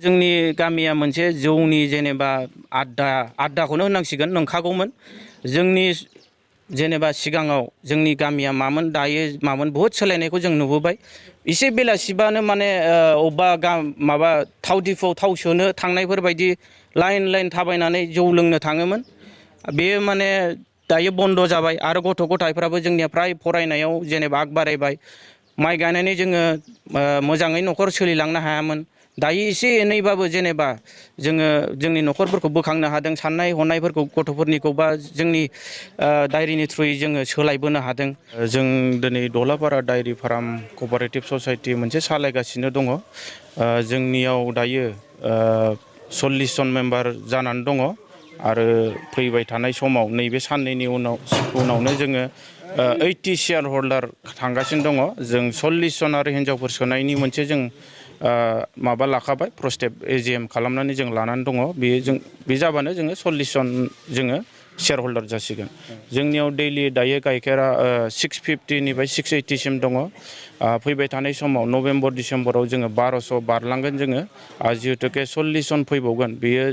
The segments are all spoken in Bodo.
जोंनि गामिया मोनसे जौनि जेनेबा आड्डाखौनो होननांसिगोन नंखागौमोन जोंनि जेनेबा सिगाङाव जोंनि गामिया मामोन दायो मामोन बहुद सोलायनायखौ जों नुबोबाय एसे बेलासिबानो माने अबेबा माबा थाव दिफुआव थाव सोनो थांनायफोर बायदि लाइन थाबायनानै जौ लोंनो थाङोमोन बेयो माने दायो बन्द जाबाय आरो गथ' गथायफ्राबो जोंनिया फ्राय फरायनायाव जेनेबा आग बारायबाय माइ गायनानै जोङो मोजाङै न'खर सोलिलांनो हायामोन दायो एसे एनैबाबो जेनेबा जोङो जोंनि न'खरफोरखौ बोखांनो हादों साननाय हनायफोरखौ गथ'फोरनिखौ बा जोंनि डायरिनि थ्रुयै जोङो सोलायबोनो हादों जों दिनै दलापारा डायरि फार्म कअपारेटिभ ससाइटि मोनसे सालायगासिनो दङ जोंनियाव दायो 40 जन मेम्बार जानानै दङ आरो फैबाय थानाय समाव नैबे साननैनि उनावनो जोङो 80 शेयार हल्डार थांगासिनो दङ जों 40 जन आरो हिनजावफोर सोनायनि मोनसे जों माबा लाखाबाय प्रस्टेप एजिएम खालामनानै जों लानानै दङ बे जाबानो जोङो 40 जन जोङो शेयार हल्डार जासिगोन जोंनियाव दैलि दायो गाइखेरा 650 निफ्राय 680 सिम दङ फैबाय थानाय समाव नभेम्बर डिसेम्बराव जोङो 1200 बारलांगोन जोङो जिहेतुके 40 जन फैबावगोन बेयो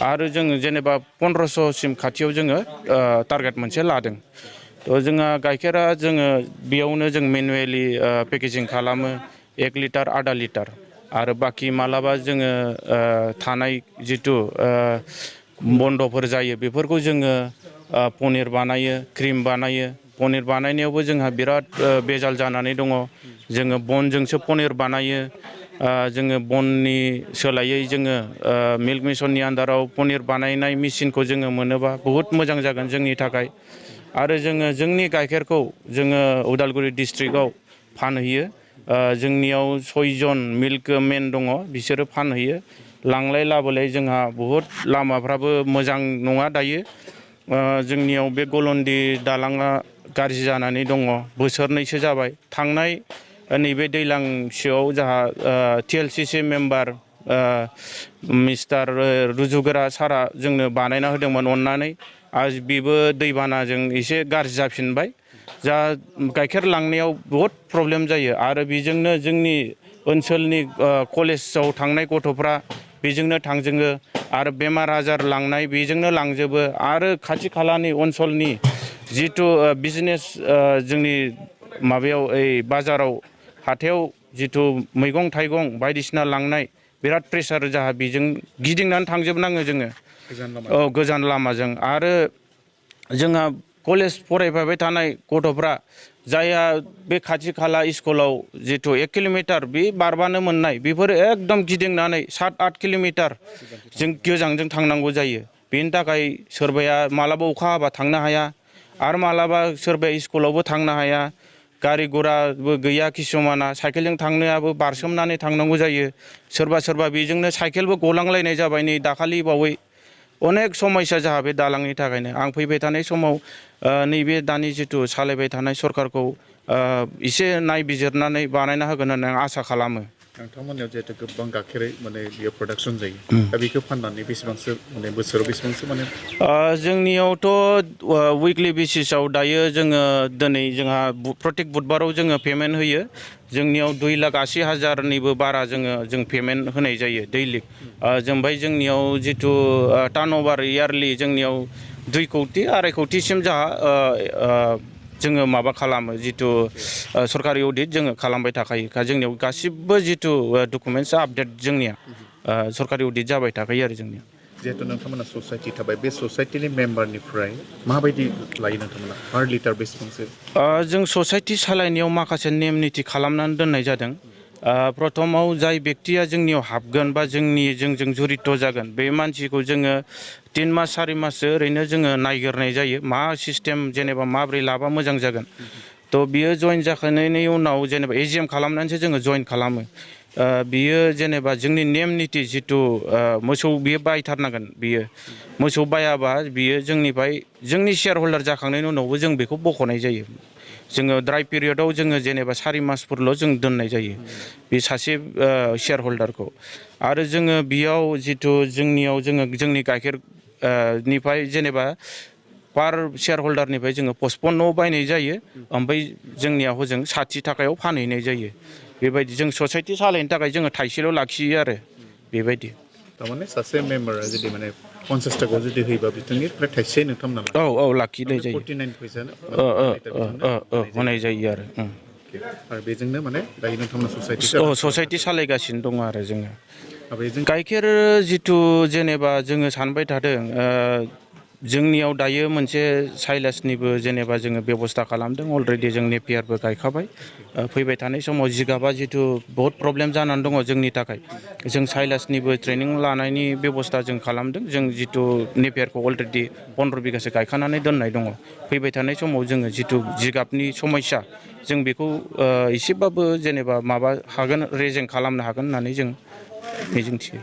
आरो जोङो जेनेबा 1500 सिम खाथियाव जोङो टारगेट मोनसे लादों थ' जोंहा गाइखेरा जोङो बेयावनो जों मेनुवेलि पेकेजिं खालामो 1 लिटार आधा लिटार आरो बाखि मालाबा जोङो थानाय जिथु बन्दफोर जायो बेफोरखौ जोङो पनिर बानायो क्रिम बानायो पनिर बानायनायावबो जोंहा बिराद बेजाल जानानै दङ जोङो बनजोंसो पनिर बानायो जोङो बननि सोलायै जोङो मिल्क मिशननि आन्दाराव पनिर बानायनाय मेसिनखौ जोङो मोनोबा बहुद मोजां जागोन जोंनि थाखाय आरो जोङो जोंनि गाइखेरखौ जोङो उदालगुरि डिस्ट्रिक्टआव फानहैयो जोंनियाव 6 जन मिल्कमेन दङ बिसोरो फानहैयो लांलाय लाबोलाय जोंहा बहुद लामाफ्राबो मोजां नङा दायो जोंनियाव बे गलन्दि दालाङा गाज्रि जानानै दङ बोसोरनैसो जाबाय थांनाय नैबे दैलांसेयाव जोंहा TLCC मेम्बार मिस्टार रुजुगोरा सारा जोंनो बानायना होदोंमोन अननानै आरो बेबो दैबानाजों एसे गाज्रि जाफिनबाय जा गाइखेर लांनायाव बहुद प्रब्लेम जायो आरो बेजोंनो जोंनि ओनसोलनि कलेजाव थांनाय गथ'फ्रा बेजोंनो थांजोङो आरो बेमार आजार लांनाय बेजोंनो लांजोबो आरो खाथि खालानि ओनसोलनि जिथु बिजनेस जोंनि माबायाव बाजाराव हाथायाव जिथु मैगं थाइगं बायदिसिना लांनाय बिराद प्रेसार जाहा बेजों गिदिंनानै थांजोबनाङो जोङो गोजान लामाजों आरो जोंहा कलेज फरायफाबाय थानाय गथ'फ्रा जायहा बे खाथि खाला स्कुलाव जिथु 1 किल'मिटार बे बारबानो मोननाय बेफोर एकदम गिदिंनानै 7-8 किल'मिटार जों गोजानजों थांनांगौ जायो बेनि थाखाय सोरबाया मालाबा अखा हाबा थांनो हाया आरो मालाबा सोरबाया स्कुलावबो थांनो हाया गारि गराबो गैया किसुमाना साइकेलजों थांनोयाबो बारसोमनानै थांनांगौ जायो सोरबा बेजोंनो साइकेलबो गलांलायनाय जाबाय नै दाखालि बावै अनेक समस्या जाहा बे दालांनि थाखायनो आं फैबाय थानाय समाव नैबे दानि जिथु सालायबाय थानाय सरकारखौ एसे नायबिजिरनानै बानायना होगोन होननानै आं आसा खालामो नोंथांमोननियाव जिहेतु गोबां गाइखेरै माने बियो प्रडाक्सन जायो दा बेखौ फाननानै बेसेबांसो माने बोसोराव बेसेबांसो माने जोंनियावथ' उइकलि बेसिसाव दायो जोङो दिनै जोंहा प्रत्येक बुधबाराव जोङो पेमेन्ट होयो जोंनियाव 2,80,000निबो बारा जों पेमेन्ट होनाय जायो दैलि जोंबाय जोंनियाव जिथु टार्नअभार इयारलि जोंनियाव 2 कौटि 2.5 कौटिसिम जाहा जोङो माबा खालामो जिथु सरकारि अडिट जोङो खालामबाय थाखायो जोंनियाव गासिबो जिथु डकुमेन्टसा आपडेट जोंनिया सरकारि अडिट जाबाय थाखायो आरो जोंनिया जिहेतु नोंथांमोना ससाइटि थाबाय बे ससाइटिनि मेम्बारनिफ्राय माबायदि लायो नोंथांमोना पार लिटार बेसेबांसो जों ससाइटि सालायनायाव माखासे नेम निथि खालामनानै दोननाय जादों प्रथमाव जाय बेक्तिया जोंनियाव हाबगोन बा जोंजों जुरित जागोन बे मानसिखौ जोङो 3 मास 4 माससो ओरैनो जोङो नायग्रोनाय जायो मा सिस्टेम जेनेबा माब्रै लाबा मोजां जागोन थ' बियो जइन जाखांनायनि उनाव जेनेबा एजिएम खालामनानैसो जोङो जइन खालामो बियो जेनेबा जोंनि नेम निथि जिथु मोसौ बियो बायथारनांगोन बियो मोसौ बायाबा बियो जोंनिफ्राय जोंनि शेयार हल्डार जाखांनायनि उनावबो जों बेखौ बख'नाय जायो जोङो ड्राइ पिरियडआव जोङो जेनेबा 4 मासफोरल' जों दोननाय जायो बे सासे शेयार हल्डारखौ आरो जोङो बेयाव जिथु जोंनियाव जोंनि गाइखेर निफ्राय जेनेबा पार शेयार हल्डारनिफ्राय जोङो 55 बायनाय जायो ओमफ्राय जोंनिया हजों 60 थाखायाव फानहैनाय जायो बेबायदि जों ससाइटि सालायनो थाखाय जोङो थाइसेल' लाखियो आरो बेबायदि थारमाने सासे मेम्बारा जुदि माने 50 टाका जुदि होयोबा बिथांनिफ्राय थाइसे नोंथांमोना औ लाखिनाय जायो 49 फैसा होनाय जायो आरो बेजोंनो माने दायो नोंथांमोना ससाइटिखौ ससाइटि सालायगासिनो दङ आरो जोङो बेजों गाइखेर जिथु जेनेबा जोङो सानबाय थादों जोंनियाव दायो मोनसे साइलासनिबो जेनेबा जोङो बेब'स्था खालामदों अलरेडि जों नेपियारबो गायखाबाय फैबाय थानाय समाव जिगाबा जिथु बहुत प्रब्लेम जानानै दङ जोंनि थाखाय जों साइलासनिबो ट्रेनिं लानायनि बेब'स्था जों खालामदों जों जिथु नेपियारखौ अलरेडि 15 बिगासो गायखानानै दोननाय दङ फैबाय थानाय समाव जोङो जिथु जिगाबनि समस्या जों बेखौ एसेबाबो जेनेबा माबा हागोन रेजें खालामनो हागोन होननानै जों मिजिंथियो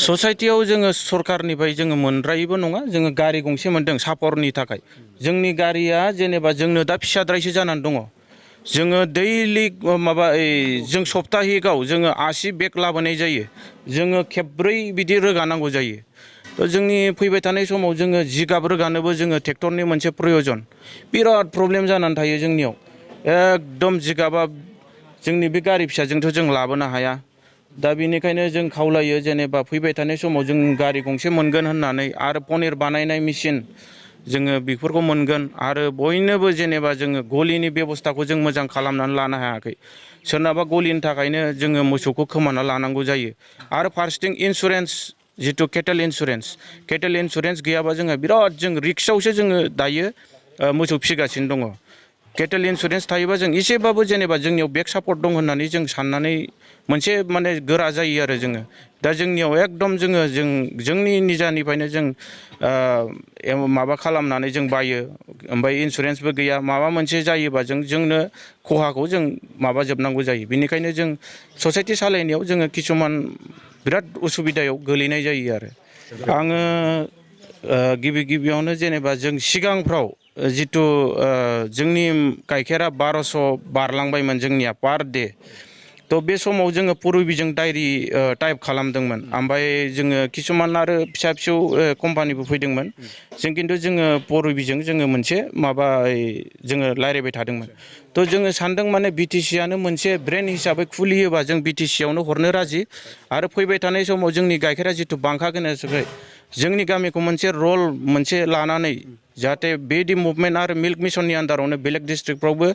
ससाइटियाव जोङो सरकारनिफ्राय जोङो मोनद्रायैबो नङा जोङो गारि गंसे मोनदों सापरनि थाखाय जोंनि गारिया जेनेबा जोंनो दा फिसाद्रायसो जानानै दङ जोङो दैलि माबा जों सप्ताहिकआव जोङो 80 बेग लाबोनाय जायो जोङो खेबब्रै बिदि रोगानांगौ जायो थ' जोंनि फैबाय थानाय समाव जोङो जिगाब रोगानोबो जोङो ट्रेक्टरनि मोनसे प्रयजन बिराद प्रब्लेम जानानै थायो जोंनियाव एकदम जिगाबा जोंनि बे गारि फिसाजोंथ' जों लाबोनो हाया दा बेनिखायनो जों खावलायो जेनेबा फैबाय थानाय समाव जों गारि गंसे मोनगोन होननानै आरो पनिर बानायनाय मेसिन जोङो बेफोरखौ मोनगोन आरो बयनोबो जेनेबा जोङो गलिनि बेब'स्थाखौ जों मोजां खालामनानै लानो हायाखै सोरनाबा गलिनि थाखायनो जोङो मोसौखौ खोमाना लानांगौ जायो आरो फारसेथिं इन्सुरेन्स जिथु केटेल इन्सुरेन्स गैयाबा जोङो बिराद जों रिक्सआवसो जोङो दायो मोसौ फिसिगासिनो दङ केटेल इन्सुरेन्स थायोबा जों एसेबाबो जेनेबा जोंनियाव बेक सापर्ट दं होननानै जों साननानै मोनसे माने गोरा जायो आरो जोङो दा जोंनियाव एकदम जोंनि निजानिफ्रायनो जों माबा खालामनानै जों बायो ओमफ्राय इन्सुरेन्सबो गैया माबा मोनसे जायोबा जोंनो खहाखौ जों माबाजोबनांगौ जायो बेनिखायनो जों ससाइटि सालायनायाव जोङो किसुमान बिराद उसुबिदायाव गोलैनाय जायो आरो आङो गिबियावनो जेनेबा जों सिगांफ्राव जिथु जोंनि गाइखेरा 1200 बारलांबायमोन जोंनिया पार डे थ' बे समाव जोङो पुरबिजों डायरि टाइप खालामदोंमोन ओमफ्राय जोङो किसुमान आरो फिसा फिसौ कम्पानिबो फैदोंमोन जों खिन्थु जोङो पुरबिजों जोङो मोनसे माबा जोङो रायज्लायबाय थादोंमोन थ' जोङो सानदों माने बिटिसिआनो मोनसे ब्रेन्ड हिसाबै खुलियोबा जों बिटिसिआवनो हरनो राजि आरो फैबाय थानाय समाव जोंनि गाइखेरा जिथु बांखागोन जोंनि गामिखौ मोनसे रल मोनसे लानानै जाहाथे बेदि मुभमेन्ट आरो मिल्क मिशननि आन्दारावनो बेलेग डिस्ट्रिक्टफ्रावबो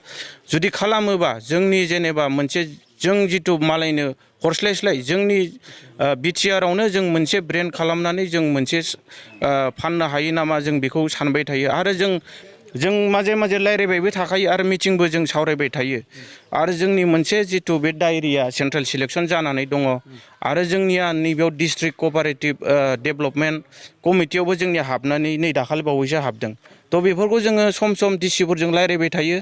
जुदि खालामोबा जोंनि जेनेबा मोनसे जों जिथु मालायनो हरस्लायस्लाय जोंनि बिटिआरावनो जों मोनसे ब्रेन्ड खालामनानै जों मोनसे फाननो हायो नामा जों बेखौ सानबाय थायो आरो जों माजे रायज्लायबायबो थाखायो आरो मिटिंबो जों सावरायबाय थायो आरो जोंनि मोनसे जिथु बे डायरिया सेन्ट्रेल सिलेक्सन जानानै दङ आरो जोंनिया नैबेयाव डिस्ट्रिक्ट कपारेटिभ डेभेलपमेन्ट कमिटियावबो जोंनिया हाबनानै नै दाखालि बावैसो हाबदों थ' बेफोरखौ जोङो सम डिसिफोरजों रायज्लायबाय थायो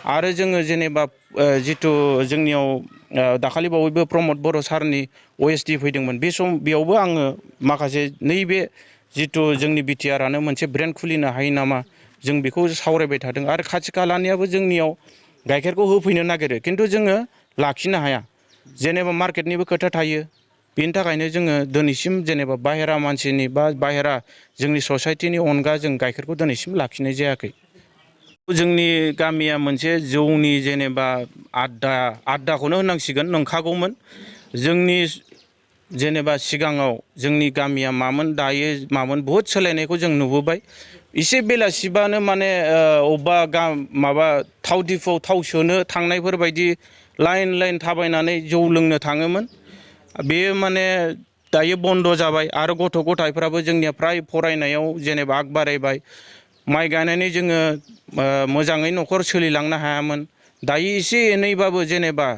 आरो जोङो जेनेबा जिथु जोंनियाव दाखालि बावैबो प्रमद बर' सारनि OSD फैदोंमोन बेयावबो आङो माखासे नैबे जिथु जोंनि बिटिआरानो मोनसे ब्रेन्ड खुलिनो हायो नामा जों बेखौ सावरायबाय थादों आरो खाथि खालानियाबो जोंनियाव गाइखेरखौ होफैनो नागिरो खिन्थु जोङो लाखिनो हाया जेनेबा मार्केटनिबो खोथा थायो बेनि थाखायनो जोङो दिनैसिम जेनेबा बाहेरा मानसिनि बा बाहेरा जोंनि ससाइटिनि अनगा जों गाइखेरखौ दिनैसिम लाखिनाय जायाखै जोंनि गामिया मोनसे जौनि जेनेबा आड्डाखौनो होननांसिगोन नंखागौमोन जोंनि जेनेबा सिगाङाव जोंनि गामिया मामोन दायो मामोन बहुद सोलायनायखौ जों नुबोबाय एसे बेलासिबानो माने अबेबा माबा थाव दिफुआव थाव सोनो थांनायफोरबायदि लाइन थाबायनानै जौ लोंनो थाङोमोन बेयो माने दायो बन्द' जाबाय आरो गथ' गथायफ्राबो जोंनिया फ्राय फरायनायाव जेनेबा आग बारायबाय माइ गायनानै जोङो मोजाङै न'खर सोलिलांनो हायामोन दायो एसे एनैबाबो जेनेबा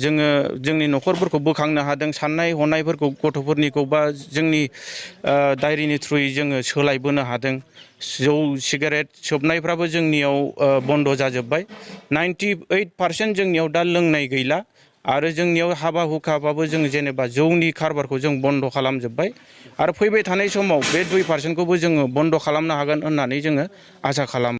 जोङो जोंनि न'खरफोरखौ बोखांनो हादों साननाय हनायफोरखौ गथ'फोरनिखौ बा जोंनि डायरिनि थ्रुयै जोङो सोलायबोनो हादों जौ सिगारेट सोबनायफ्राबो जोंनियाव बन्द' जाजोब्बाय 98% जोंनियाव दा लोंनाय गैला आरो जोंनियाव हाबा हुखाबाबो जों जेनेबा जौनि कारबारखौ जों बन्द' खालामजोब्बाय आरो फैबाय थानाय समाव बे 2%खौबो जोङो बन्द' खालामनो हागोन होननानै जोङो आसा खालामो